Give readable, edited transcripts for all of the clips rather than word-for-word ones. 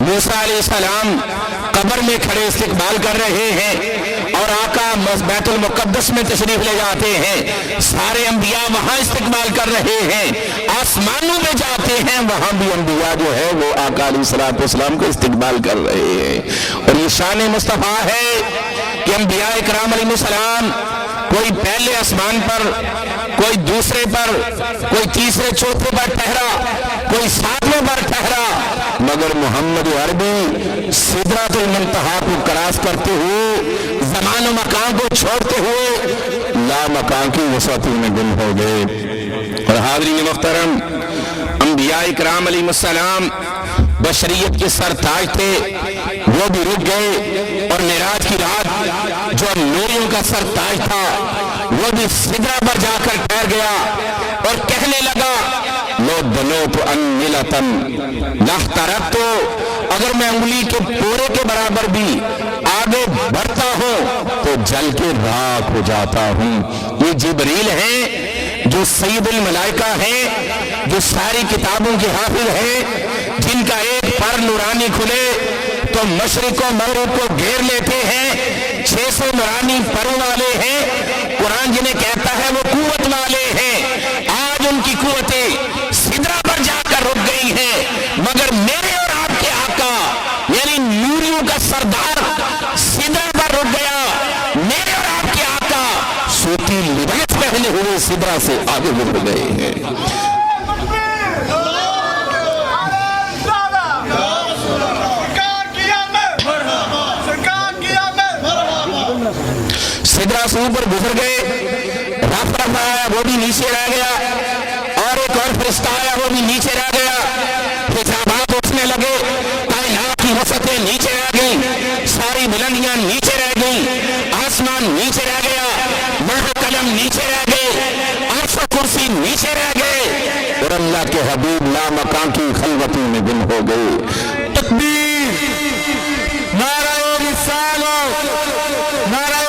موسیٰ علیہ السلام قبر میں کھڑے استقبال کر رہے ہیں اور آقا بیت المقدس میں تشریف لے جاتے ہیں، سارے انبیاء وہاں استقبال کر رہے ہیں، آسمانوں میں جاتے ہیں، وہاں بھی انبیاء جو ہے وہ آقا علیہ السلام کو استقبال کر رہے ہیں۔ اور یہ شان مصطفیٰ ہے کہ انبیاء اکرام علیہ السلام کوئی پہلے آسمان پر، کوئی دوسرے پر، کوئی تیسرے چوتھے پر ٹھہرا، کوئی ساتویں پر ٹھہرا، مگر محمد عربی سدرۃ المنتہا کو کراس کرتے ہوئے، زمان و مکان کو چھوڑتے ہوئے لا مکان کی وسعتوں میں گم ہو گئے۔ اور حاضرین محترم، انبیاء اکرام علیہ السلام بشریت کے سرتاج تھے، وہ بھی رک گئے، اور معراج کی رات جو نوریوں کا سرتاج تھا وہ بھی سدرہ پر جا کر ٹھہر گیا اور کہنے لگا لو بنوت ان ملتن لاخترقت، اگر میں انگلی کے پورے کے برابر بھی آگے بڑھتا ہوں تو جل کے راکھ ہو جاتا ہوں۔ یہ جبریل ہیں جو سید الملائکہ ہیں، جو ساری کتابوں کے حافظ ہیں، جن کا ایک پر نورانی کھلے تو مشرق و مغرب کو گھیر لیتے ہیں، 600 نورانی پروں والے ہیں، قرآن جنہیں کہتا ہے وہ قوت والے ہیں۔ آج ان کی قوتیں سدرہ پر جا کر رک گئی ہیں، مگر میرے اور آپ کے آقا یعنی نوریوں کا سردار سدرہ پر رک گیا، میرے اور آپ کے آقا سوتی لباس پہنے ہوئے سدرہ سے آگے گزر گئے ہیں۔ سدرہ سے اوپر گزر گئے، رفع آیا وہ بھی نیچے رہ گیا، اور ایک اور فرشتہ آیا وہ بھی نیچے رہ گیا، حجابات اٹھنے لگے، کائنات کی وسعتیں نیچے رہ گئیں، ساری بلندیاں نیچے رہ گئیں، آسمان نیچے رہ گیا، لوح و قلم نیچے رہ گئے، عرش و کرسی نیچے رہ گئے، اور اللہ کے حبیب لامکان کی خلوتوں میں گم ہو گئے۔ تکبیر، نعرہ رسالت، نعرہ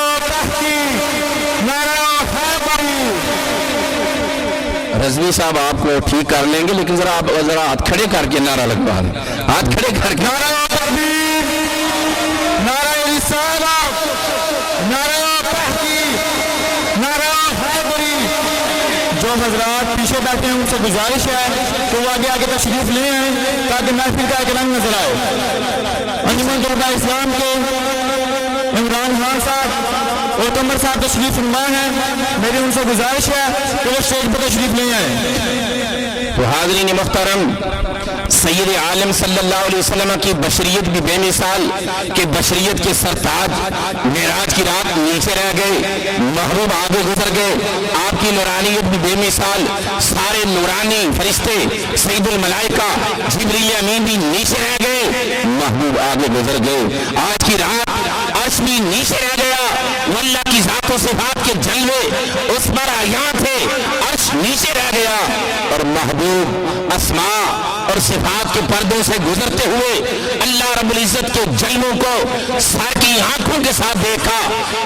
رضوی صاحب آپ کو ٹھیک کر لیں گے، لیکن ذرا ہاتھ کھڑے کر کے نعرہ لگوا دیں، ہاتھ کھڑے کر کے نعرہ تکبیر، نعرہ رسالت، نعرہ تحقیق، نعرہ حیدری۔ جو حضرات پیچھے بیٹھے ہیں ان سے گزارش ہے کہ وہ آگے آگے تشریف لے آئیں تاکہ محفل کا ایک رنگ نظر آئے۔ انجمن طلباء اسلام کے عمران خان صاحب اور عمر صاحب تشریف فرما ہے، میری ان سے گزارش ہے کہ وہ اسٹیج پر تشریف لے آئیں۔ تو حاضرین محترم، سید عالم صلی اللہ علیہ وسلم کی بشریت بھی بے مثال کہ بشریت کے سرتاج معراج کی رات نیچے رہ گئے، محبوب آگے گزر گئے، آپ کی نورانیت بھی بے مثال، سارے نورانی فرشتے سید الملائکہ جبریل امین بھی نیچے رہ گئے، محبوب آگے گزر گئے۔ آج کی رات عرش بھی نیچے رہ گیا، واللہ کی ذات و صفات کے جلوے اس پر عیاں تھے، عرش نیچے رہ گیا، اور محبوب اسماء اور صفات کے پردوں سے گزرتے ہوئے اللہ رب العزت کے جلووں کو سر کی آنکھوں کے ساتھ دیکھا،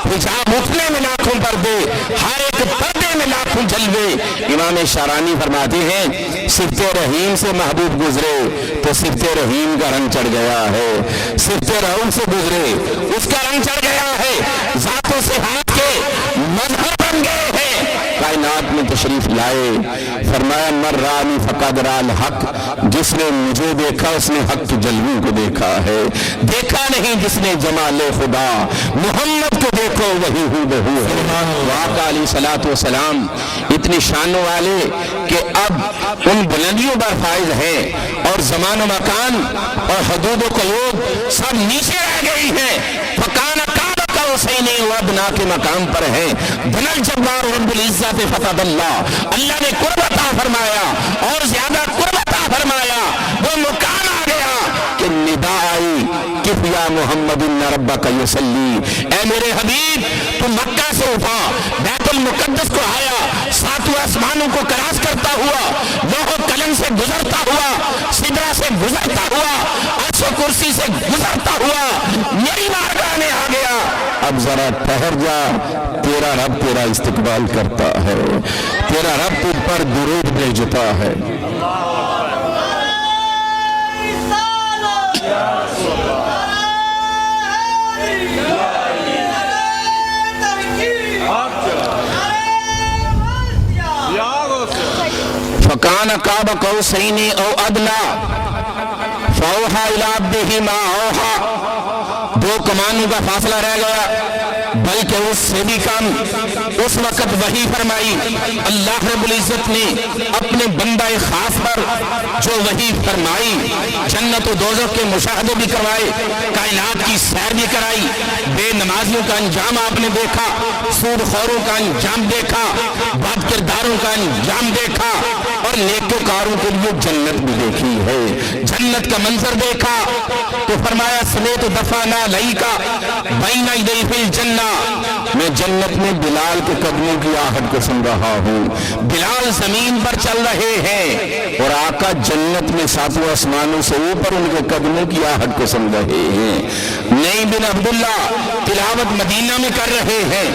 حجاب اٹھنے میں لاکھوں پردے، ہر ایک پردے میں لاکھوں جلوے۔ امام شارانی فرماتے ہیں صفت رحیم سے محبوب گزرے تو صفت رحیم کا رنگ چڑھ گیا ہے، صفت رحیم سے گزرے اس کا رنگ چڑھ گیا ہے، ذات و صفات کے مظہر بن گئے ہیں۔ کائنات میں تشریف لائے، فرمایا من رانی فقد را الحق، جس نے مجھے دیکھا اس نے حق کے جلووں کو دیکھا ہے، دیکھا نہیں جس نے جمال خدا، محمد کو دیکھو وہی ہو بہو ہے۔ آقا علیہ الصلوۃ والسلام اتنی شانوں والے کہ اب ان بلندیوں پر فائز ہیں، اور زمان و مکان اور حدود و قیود سب نیچے رہ گئی ہیں، فکان حسینی و ادنا کے مقام پر ہے، بنل جبار رب العزت فتح اللہ نے قرب عطا فرمایا اور زیادہ قرب عطا فرمایا، وہ مقام آ گیا کہ ندا آئی کف یا محمد ان ربک یصلی، اے میرے حبیب تو مکہ سے اٹھا، بیت المقدس کو آیا، ساتوں آسمانوں کو کراس کرتا ہوا، لوح و قلم سے گزرتا ہوا، سدرہ سے گزرتا ہوا، عرش و کرسی سے گزرتا ہوا، میری بارگاہ میں آ گیا، اب ذرا ٹھہر جا، تیرا رب تیرا استقبال کرتا ہے، تیرا رب تجھ پر درود بھیجتا ہے۔ फकान काब कौसैनी औ अदना फौहा इला अब्दिही मा औहा। दो कमानों का फासला रह गया, बल्कि उससे भी कम। उस वक्त वही फरमाई अल्लाह रब्बुल इज्जत ने अपने बंदा खास पर जो वही फरमाई, जन्नत और दोज़ख के मुशाहदे भी करवाए, कायनात की सैर भी कराई, बेनमाजियों का अंजाम आपने देखा, सूदखोरों का अंजाम देखा, बद किरदारों का अंजाम देखा, और नेकोकारों के लिए जन्नत भी देखी है। जन्नत का मंजर देखा तो फरमाया सले तो दफा ना लई का बैना इदैफिल जन्ना। मैं जन्नत में बिलाल के कदमों की आहट को सुन रहा हूँ। बिलाल जमीन पर चल रहे हैं और आका जन्नत में सातों आसमानों से ऊपर उनके कदमों की आहट को सुन रहे हैं। नई बिन अब्दुल्ला तिलावत मदीना में कर रहे हैं,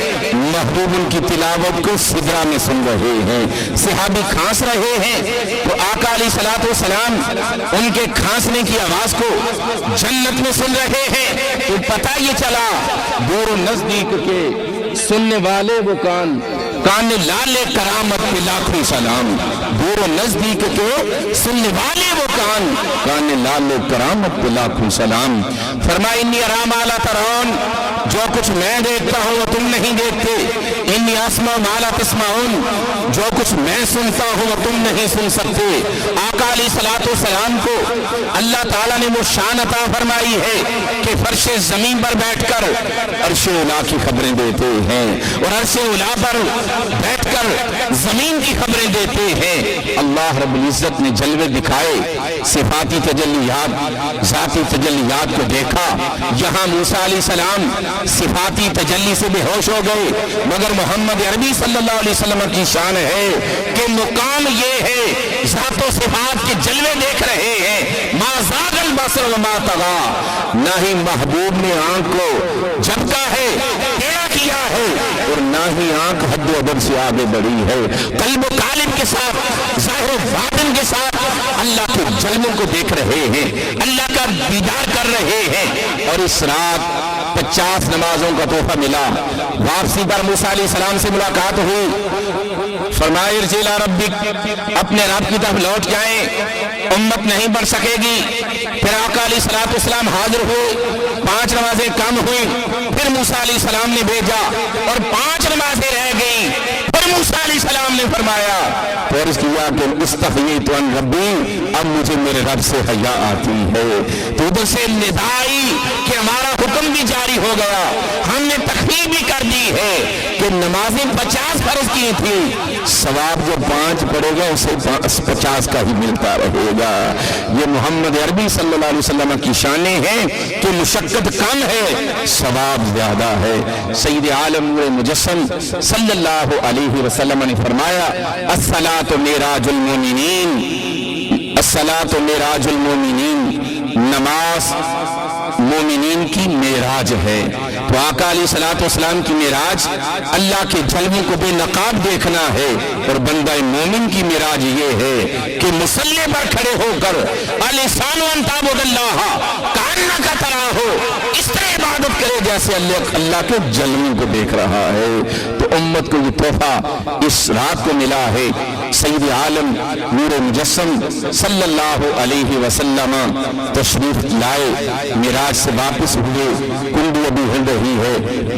महबूब उनकी तिलावत को सिदरा में सुन रहे हैं। सहाबी खांस रहे हैं तो आका अलैहिस्सलातु वस्सलाम उनके खांसने की आवाज को जन्नत में सुन रहे हैं। तो पता ये चला दूर नजदीक के सुनने वाले वो कान लाले करामत पे लाखों सलाम। दूर नजदीक के सुनने वाले वो कान लाले करामत पे लाखों सलाम। फरमाया इन्नी अरामाला तरान, जो कुछ मैं देखता हूँ वो तुम नहीं देखते। इन्नी अस्मा माला तस्माउन, जो कुछ मैं सुनता हूँ वो तुम नहीं सुन सकते। आका अलैहिस्सलातु वस्सलाम को अल्लाह ताला ने वो शान अता फरमाई है कि फर्शे जमीन पर बैठकर अर्शे उला की खबरें देते हैं और अर्शे उला पर बैठकर जमीन की खबरें देते हैं। अल्लाह रब्बुल इज्जत ने जलवे दिखाए, सिफाती तजल्लियात, ज़ाती तजल्लियात को देखा। यहाँ मूसा अलैहिस्सलाम सिफाती तजल्ली से बेहोश हो गए, मगर मोहम्मद अरबी सल्लल्लाहु अलैहि वसल्लम की शान है कि मुकाम ये है ज़ातो सिफात के जलवे देख रहे हैं। मा ज़ागल बसर व मा तगा, ना ही महबूब ने आंख को झपका है, टेढ़ा किया है, और ना ही आंख हद अदब से आगे बढ़ी है। कल्ब कालिब के साथ, ज़ाहिर बातिन के साथ अल्लाह के जलवों को देख रहे हैं, अल्लाह का दीदार कर रहे हैं। और इस रात 50 नमाजों का तोहफा मिला। वापसी पर मूसा अलैहिस्सलाम से मुलाकात हुई। फरमाया इरजिला रब्बिक, अपने रब की तरफ लौट जाएं, उम्मत नहीं बढ़ सकेगी। फिर आका अलैहिस्सलातु वस्सलाम हाजिर हुए, 5 नमाजें कम हुई, फिर मूसा अलैहिस्सलाम ने भेजा और 5 नमाजें रह गई। फिर मूसा अलैहिस्सलाम ने फरमाया फर्ज किया कि इस्तग़नीतु अन रब्बी, अब मुझे मेरे रब से हया आती है। तो उधर से निदाई कि हमारा हुक्म भी जारी हो गया, हमने तखफीफ भी कर दी है कि नमाजें 50 फर्ज की थी, सवाब जो 5 पड़ेगा उसे 50 का ही मिलता रहेगा। ये मोहम्मद अरबी सल्लल्लाहु अलैहि वसल्लम की शानें हैं कि मुशक्कत कम है, सवाब ज्यादा है। सैयद आलम नूर मुजस्सम सल्लल्लाहु अलैहि वसल्लम ने फरमाया अस्सलातु मिराजुल मोमिनीन, अस्सलातु मिराजुल मोमिनीन, नमाज मोमिनीन की मेराज है। तो आका अलैहिस्सलातु वस्सलाम की मेराज अल्लाह के जलवों को बेनकाब देखना है, और बंदा मोमिन की मेराज ये है कि मुसल्ले पर खड़े होकर अलिसानु अन ताबुदल्लाह कान्ना का तरह हो, इस तरह इबादत करे जैसे अल्लाह के जलवों को देख रहा है। तो उम्मत को ये तोहफा इस रात को मिला है। सैयद आलम नूर मुजस्सम सल्लल्लाहु अलैहि वसल्लम तशरीफ लाए, मिराज से वापस हुए, कुंडी अभी हिल रही है,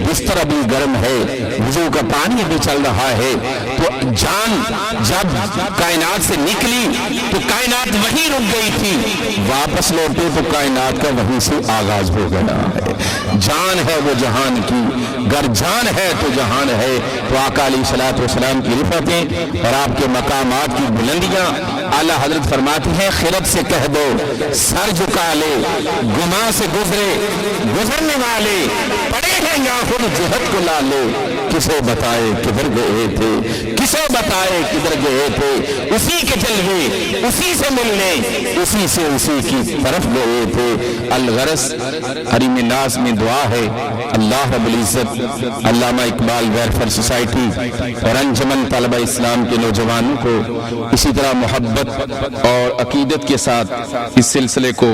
बिस्तर अभी गर्म है, वुजू का पानी अभी चल रहा है। तो जान जब कायनात से निकली तो कायनात वहीं रुक गई थी, वापस लौटे तो कायनात का वहीं से आगाज हो गया है। जान है वो जहान की, गर जान है तो जहान है। तो आका अलैहिस्सलातु वस्सलाम की रिफतें और आपके मकामात की बुलंदियां आला हजरत फरमाती हैं, खिरत से कह दो सर झुका ले, गुमा से गुजरने वाले पड़े हैं या खुद जिहद को ला ले। किसे बताए किधर गए थे, किसे बताए किधर गए थे, उसी के जलवे उसी से मिलने, उसी से उसी की तरफ गए थे। अलगरस हरीम नास में दुआ है अल्लाह रब्बुल इज्जत अल्लामा इकबाल वेलफेयर सोसाइटी और अंजमन तलबा इस्लाम के नौजवानों को इसी तरह मोहब्बत और अकीदत के साथ इस सिलसिले को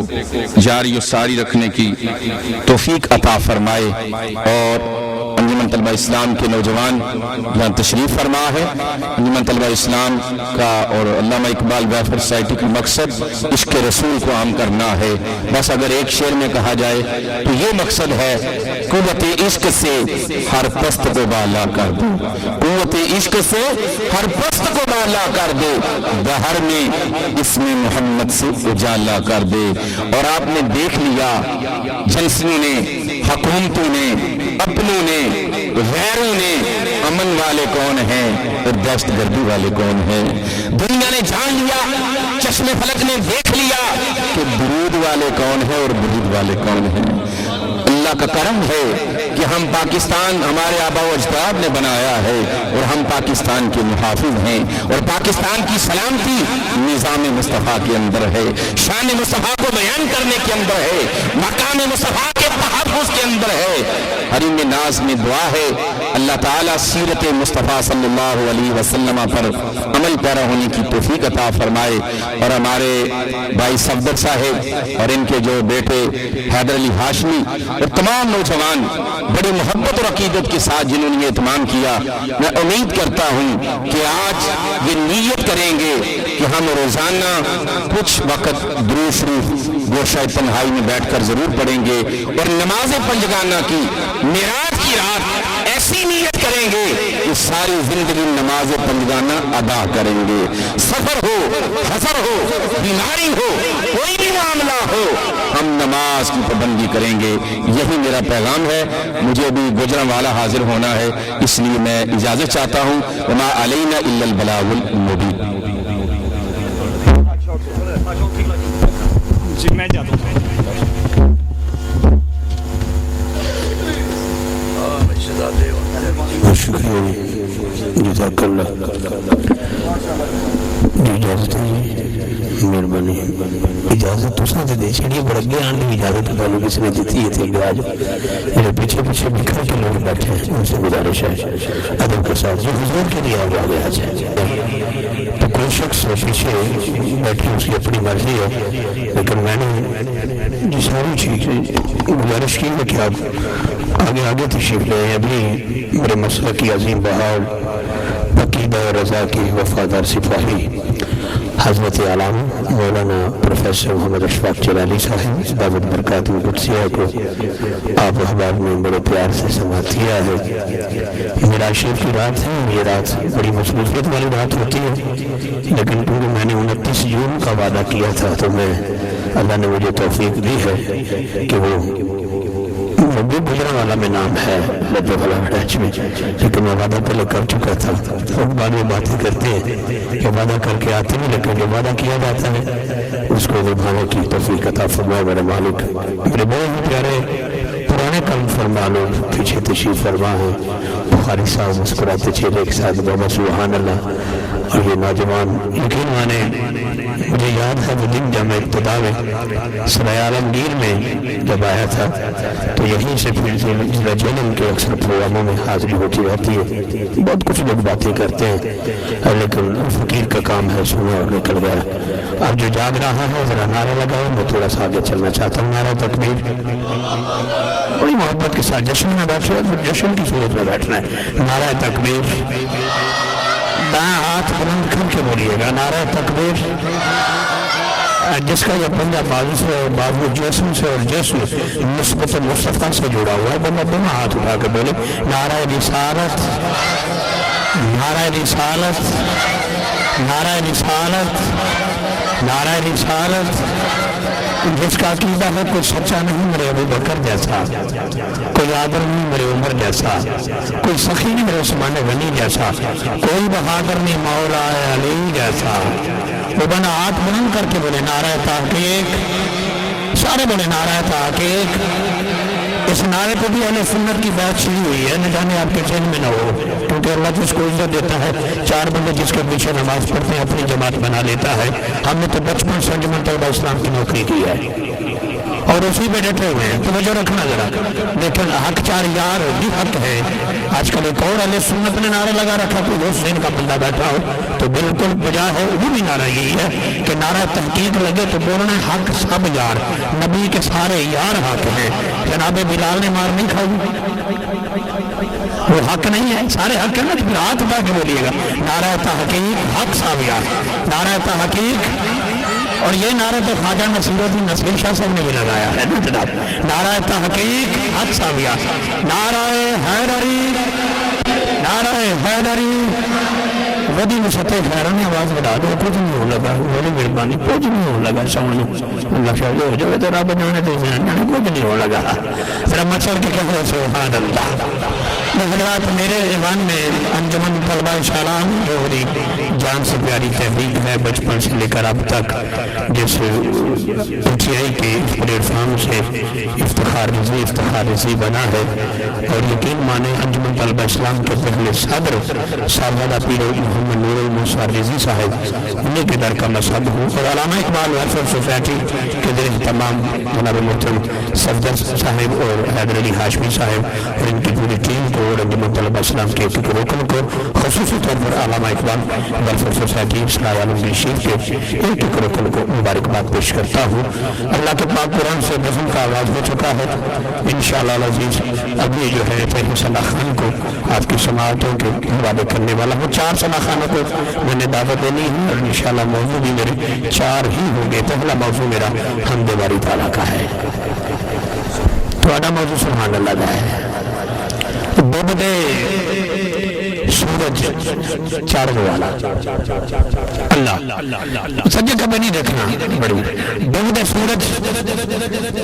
जारी और सारी रखने की तौफीक अता फरमाए। और अंजमन अंजुमन तलबा इस्लाम के नौजवान यहाँ तशरीफ़ फरमा है। अंजुमन तलबा इस्लाम का और अल्लामा इकबाल वेलफेयर सोसाइटी का मकसद इश्क रसूल को आम करना है। बस अगर एक शेर में कहा जाए तो ये मकसद है, कुव्वत इश्क से हर पस्त को बाला कर दो, कुव्वत इश्क से हर पस्त को बाला कर दे, बहर में इसमें मोहम्मद से उजाला कर दे। और आपने देख लिया जलसियों ने, हुकूमतों ने, अपनों ने, गैरों ने, अमन वाले कौन हैं और दहशतगर्दी वाले कौन हैं। दुनिया ने जान लिया, चश्मे फलक ने देख लिया कि दुरूद वाले कौन है और बुरूद वाले कौन हैं। अल्लाह का करम है कि हम पाकिस्तान हमारे आबा व अजदाद ने बनाया है और हम पाकिस्तान के मुहाफिज हैं और पाकिस्तान की सलामती निज़ाम मुस्तफ़ा के अंदर है, शान मुस्तफ़ा को बयान करने के अंदर है, मकाम मुस्तफ़ा के तहफ़्फ़ुज़ के अंदर है। हरीम नाज में दुआ है अल्लाह ताला सीरत मुस्तफ़ा सल्लल्लाहु अलैहि वसल्लम पर अमल पैरा होने की तौफीक अता फरमाए। और हमारे भाई सफदर साहब और इनके जो बेटे हैदर अली हाशमी और तमाम नौजवान बड़ी मोहब्बत और अकीदत के साथ जिन्होंने ये इत्माम किया, मैं उम्मीद करता हूँ कि आज ये नीयत करेंगे कि हम रोज़ाना कुछ वक़्त दुरूद शरीफ गोशा तन्हाई में बैठकर ज़रूर पढ़ेंगे और नमाज पंजगाना की मेराज की रात ऐसी नीयत करेंगे कि सारी जिंदगी नमाज पंजगाना अदा करेंगे। सफर हो, हसर हो, बीमारी हो, कोई भी मामला हो, हम नमाज की पाबंदी करेंगे। यही मेरा पैगाम है। मुझे भी गुजरांवाला हाजिर होना है, इसलिए मैं इजाजत चाहता हूँ। वमा अलैना इल्लल बलागुल मुबीन। जी मैं जाता हूँ। शुक्रिया जज़ाकल्लाह। इजाजत है, मेहरबानी। इजाजत तो साथ दे छड़ी बड़े ज्ञान की इजाजत वालों किसने दी है थे आज मेरे पीछे पीछे बिखर के लोग बैठे हैं, उनसे गुजारिश है अदब के साथ जो हुजूर के लिए आ गया है। तो कोई शख्स पीछे बैठे उसकी अपनी मर्जी है, लेकिन मैंने जी सारी चीज़ गुजारिश की है कि आप आगे आगे तशरीफ ले। अभी मेरे मसला की अजीम बहाल अकीदा रज़ा की वफादार सिपाही हज़रत आलम मौलाना प्रोफेसर मोहम्मद अशफाक जलाली साहब दावत बरकात कुदसिया को आप अहबाब ने बड़े प्यार से समात किया है। मेराज शरीफ की रात है, ये रात बड़ी मसरूफियत वाली रात होती है, लेकिन क्योंकि मैंने 29 जून का वादा किया था तो मैं अल्लाह ने मुझे तौफीक दी है कि वो गुजरांवाला में नाम है लद्दोवाला अटैच में, लेकिन मैं वादा पहले कर चुका था। लोग बाद में बातें करते हैं कि वादा करके आते नहीं, लेकिन जो वादा किया जाता है उसको निभाने की तौफीक अता फरमाए मेरे मालिक। मेरे बहुत प्यारे पुराने कलम फरमा लो पीछे तशरीफ फरमा है बुखारी साहब मुस्कुराते चेहरे के साथ बाबा सुभान अल्लाह। और ये नौजवान यकीन माने, मुझे याद है वो दिन जब मैं इब्तिदा में सराय आलमगीर में जब आया था तो यहीं से फिर जन्म के अक्सर प्रोग्रामों में हाजिरी होती रहती है। बहुत कुछ लोग बातें करते हैं, लेकिन फकीर का काम है सुना और निकल गया। अब जो जाग रहा है जरा नारा लगाओ, मैं थोड़ा सा आगे चलना चाहता हूँ। नारा तकबीर, बड़ी मोहब्बत के साथ जश्न में बैठे तो जश्न की सूरत में बैठना है। नारा तकबीर, दाएं हाथ बुलंद करके बोलिएगा नारा तकबीर। जिसका यह बंदा बाजू से और बाजू जिस्म से और जिस्म निस्बत मुस्तफ़ा से जुड़ा हुआ है, बंदा दोनों हाथ उठा के बोले नारा रिसालत, नारा रिसालत, नारा रिसालत, नारा रिसालत। जिसका अकीदा है कोई सच्चा नहीं मेरे अबू बकर जैसा, कोई आदर नहीं मेरे उमर जैसा, कोई सखी नहीं मेरे उस्मान गनी जैसा, कोई बहादुर नहीं मौला अली जैसा। वो बना हाथ बुलंद करके बोले नारा तहकीक, सारे बोले नारा तहकीक। इस नारे पे भी अहले सुन्नत की बात शुरू हुई है, न जाने आपके चैन में न हो, क्योंकि अल्लाह जिसको इज्जत देता है, चार बंदे जिसके पीछे नमाज पढ़ते हैं अपनी जमात बना लेता है। हमने तो बचपन से अंजुमन तलबा इस्लाम की नौकरी की है और उसी पे डटे हुए हैं, तो वजह रखना जरा। लेकिन हक चार यार भी हक है। आजकल एक और अहले सुन्नत ने नारा लगा रखा, कोई हुसैन का बंदा बैठा हो तो बिल्कुल बजा है, वो भी नारा यही है कि नारा तहकीक लगे तो बोलना हक सब यार, नबी के सारे यार हक हैं। जनाब बिलाल ने मार नहीं खाई, वो हक नहीं है, सारे हक है ना, तो फिर हाथ उठा के बोलिएगा नारा तहकीक हक साबिया, नारा तहकीक। और ये नारा तो ख्वाजा नसीरुद्दीन नसीर शाह साहब ने भी लगाया है ना जनाब, नारा तहकीक हक साबिया, नारा हैदरी, नारा हैदरी। वधी में सत्य खैर ने आवाज बढ़ा दो, कुछ नहीं हो लगा, बड़ी मेहरबानी, कुछ नहीं हो लगा, समझ लक्ष्य हो जाए तो रब जाने तो जाने, कुछ नहीं हो लगा। जरा मचल के कहो सुभान अल्लाह। हजरात, मेरे ईमान में अंजुमन तलबा शालाम जो मेरी जान से प्यारी तहरीक है, बचपन से लेकर अब तक, जिस PTI के प्लेटफार्म से इफ्तिखार रजी बना है, और यकीन माने अंजुमन तलबा इस्लाम के पहले सदर साहबजादा पीर मोहम्मद नूरुल मूसा रिजी साहब, उन्हीं के दर का मसहब हूँ। और अल्लामा इकबाल वेलफेयर सोसाइटी के दिन तमाम जनाब मोहतरम सफदर साहब और हैदर अली हाशमी साहब और इनकी पूरी टीम को और अंजुमन तलबा इस्लाम के एक रुकन को ख़ुसूसी तौर पर अल्लामा इकबाल वेलफेयर सोसाइटी सलाह आलम शरीफ के एक एक रुकन को मुबारकबाद पेश करता हूँ। अल्लाह के पाक कुरान से नज़म का आगाज़ हो चुका है। इंशाअल्लाह अज़ीज़ अभी जो है पहले सलाह खान को आपकी समाअतों के हवाले करने वाला हूँ। 4 सलाह खानों को मैंने दावत देनी है और इंशाअल्लाह मौजू भी मेरे 4 ही होंगे। पहला मौजू मेरा हमद बारी ताला का है, थोड़ा मौजू सुभान अल्लाह का है। डूबते सूरज चढ़ने वाला अल्लाह सज्जे कभी नहीं देखना, बड़ी डूबते सूरज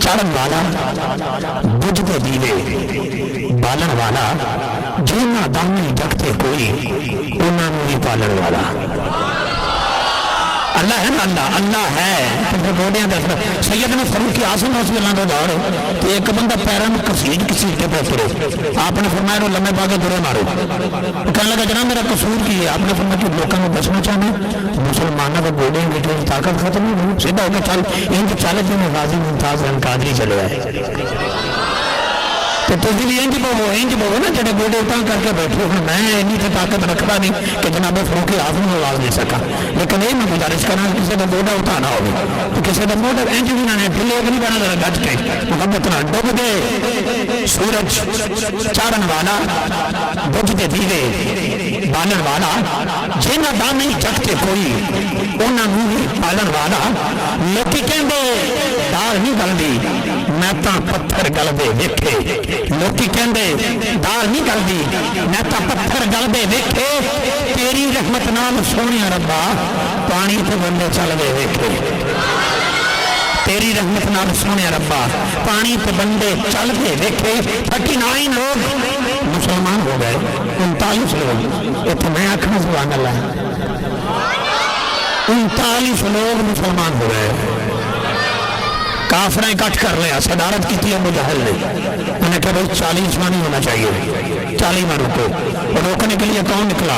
चढ़न वाला, बुझते दीवे बालन वाला, जिन्ना दाने जगते कोई उन्होंने पालन वाला। अल्लाह है ना, अल्लाह अल्लाह है। गोडिया दस सैयदना फरूक आज़म रज़ियल्लाहु अन्हु दौड़ तो एक बंदा पैरों में कसीज घसीटते पे तुरे, आपने फरमाया लम्बे पाके दुरे मारो। कहने लगा जनाब मेरा कसूर की है? आपने फरमाया कि लोगों को बचना चाहना, मुसलमानों को गोडे में ताकत खत्म हो, सीधा होकर चल इन चल जो गाजी मुमताज कादरी चले आए। तो तुम भी इंज बोवो ना जो गोडे उतां करके बैठो। हूँ मैं इन्नी तो ताकत रखता नहीं कि जनाब फरूक आज़म को आवाज दे सका, लेकिन ये मैं गुजारिश करा किसी का गोडा उताना हो तो किसी का मोटा इंज भी ना ढिले नहीं बना जरा गज के मुहब्बत ना। डुबदे सूरज चाड़न वाला, बुझते दीवे बालन वाला, जिन्ना दा नहीं जगते कोई उन्होंने पालन वाला। लोकी कहते दाल नहीं गलदी, मैं तो पत्थर गलदे वेखे। लोकी कहते दाल नहीं गलदी, मैं तो पत्थर गलदे वेखे। तेरी रहमत नाल सोहणिया रब्बा पानी ते बंदे चलदे वेखे। तेरी रहमत नाल सोहणिया रब्बा पानी ते बंदे चलदे वेखे। 39 लोग मुसलमान हो गए, 39 लोग। इतने मैं आखना सुभान अल्लाह, 39 लोग मुसलमान हो गए। काफिर इकट्ठ कर लिया, सदारत की थी अबू जहल ने। मैंने कहा भाई 40वां नहीं होना चाहिए, 40वां रुको। और रोकने के लिए कौन निकला?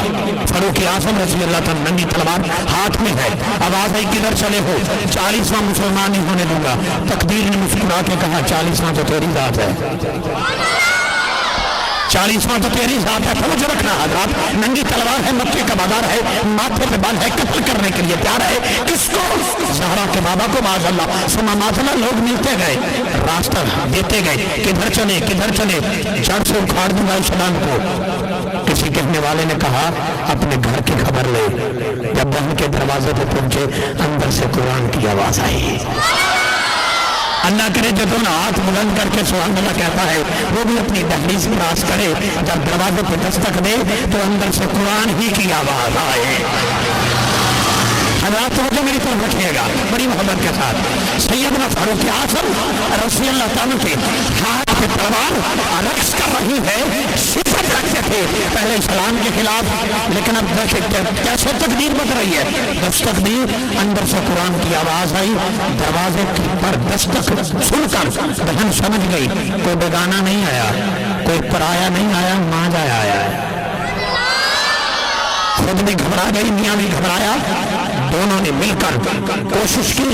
फरूक आज़म रज़ियल्लाहु अन्हु, नंगी तलवार हाथ में है। आवाज आई किधर चले हो? 40वां मुसलमान नहीं होने दूंगा। तकदीर ने मुस्कुरा के कहा 40वां तो तेरी जात है, 40वां तो तेरी जात है। समझ रखना हज़रात, नंगी तलवार है, मक्के का बाजार है, माथे पे बाल है, कत्ल करने के लिए तैयार है। किसको? ज़हरा के बाबा को। माज़अल्लाह सुमा माज़अल्लाह लोग मिलते गए, रास्ता देते गए, किधर चले किधर चले, जड़ से उखाड़ दूंगा इस शलान को। किसी कहने वाले ने कहा अपने घर की खबर ले। जब बहन के दरवाजे पे पहुंचे, अंदर से कुरान की आवाज आई। अल्लाह करे जो दोनों हाथ बुलंद करके सुभान अल्लाह कहता है, वो भी अपनी दहलीज क्रॉस करे। जब दरवाजे पर दस्तक दे तो अंदर से कुरान ही की आवाज आए। हज़रात तो मेरी तरफ रखिएगा बड़ी मोहब्बत के साथ। सैयदना फारूक आज़म रज़ियल्लाहु अन्हु के हाथ पे तलवार रक्स कर रही है, सिफत रखते थे पहले इस्लाम के खिलाफ, लेकिन अब कैसे तकदीर बदल रही है। दस्तक दी, अंदर से कुरान की आवाज आई। दरवाजे पर दस्तक सुनकर बहन समझ गई कोई बेगाना नहीं आया, कोई पराया नहीं आया, माँ जाया आया है। खुद भी घबरा गई, मियाँ भी घबराया। दोनों ने मिलकर कोशिश की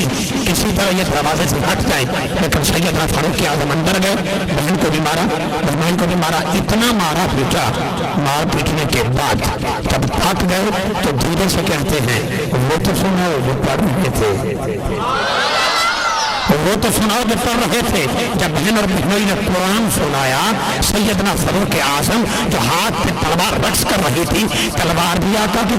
किसी तरह ये दरवाजे से हट जाए, लेकिन सैयदना फारूक आज़म अंदर गए, बहन को भी मारा, बहन को भी मारा। इतना मारा पीटा, मार पीटने के बाद जब थक गए तो धीरे से कहते हैं वो तो सुनो वो पढ़ रहे थे। وہ تو سناؤ جو پڑھ رہے تھے جب بہن اور بہنوئی نے قرآن سنایا سیدنا فاروق اعظم جو ہاتھ پہ تلوار رقص کر رہی تھی تلوار بھی آقا کی